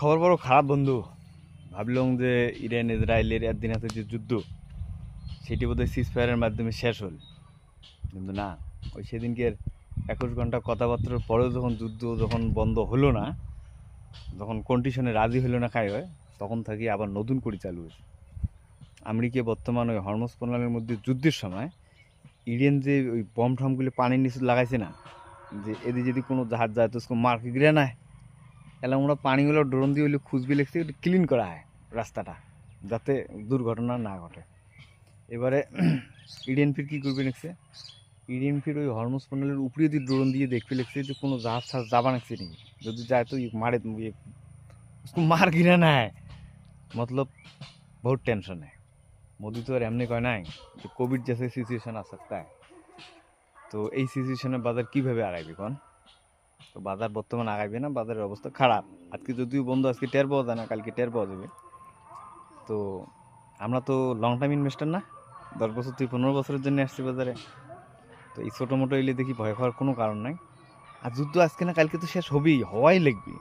খবর বড় খারাপ বন্ধু। ভাবলাম যে ইরান ইসরায়েলের একদিন হাতে যে যুদ্ধ সেটি বোধহয় সিজ ফায়ারের মাধ্যমে শেষ হল, কিন্তু না। ওই সেদিনকে 21 ঘন্টা কথাবার্তার পরেও যখন বন্ধ হলো না, যখন কন্ডিশনে রাজি হলো না খাই হয়, তখন থাকি আবার নতুন করে চালু হয়েছে। আমেরিকা বর্তমান ওই হরমুজ প্রণালীর মধ্যে যুদ্ধের সময় ইরান যে ওই বম টমগুলো পানির নিচে লাগাইছে না, যে এদিকে যদি কোনো জাহাজ যায় তো মার্কে গিরে না, এলাম আমরা পানিগুলো ড্রোন দিয়ে হলে খুঁজবি লিখছে, একটু ক্লিন করা হয় রাস্তাটা, যাতে দুর্ঘটনা না ঘটে। এবারে ইডেন ফির কী করবে লিখছে, ইডেন ফির ওই হরমুজ প্রণালীর উপরে যদি ড্রোন দিয়ে দেখবে লিখছে যে কোনো জাহাজ টাহাজ যাবা নাকছে নাকি, যদি যায় তো मारे उसको मार गिरा ना है। मतलब बहुत टेंशन है। मोदी तो और एमने कह ना যে কোভিড जैसे सिचुएशन आ सकता है, তো এই সিচুয়েশনে বাজার কীভাবে আগাইবে কোন? তো বাজার বর্তমানে আগাইবে না, বাজারের অবস্থা খারাপ। আজকে যদিও বন্ধ, আজকে টের পাওয়া যায় না, কালকে টের পাওয়া যাবে। তো আমরা তো লং টাইম ইনভেস্টার না, 10 বছর থেকে 15 বছরের জন্য আসছি বাজারে। তো এই ছোটো মোটো এলে দেখি ভয় পাওয়ার কোনো কারণ নাই। আর যুদ্ধ আজকে না কালকে তো শেষ হবেই, হওয়াই লিখবি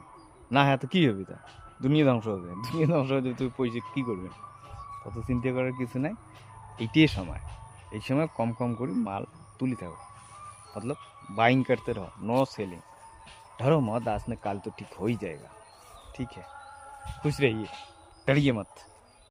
না। হ্যাঁ, তো কী হবে, তা দুনিয়া ধ্বংস হবে। দুনিয়া ধ্বংস হয়ে তুমি পয়সা কী করবে? তত চিন্তা করার কিছু নাই। এইটাই সময়, এই সময় কম কম করে মাল তুলি থাকো। मतलब बाइंग करते रहो, नो सेलिंग। डरो मत, आज न काल तो ठीक हो ही जाएगा। ठीक है, खुश रहिए, डरिए मत।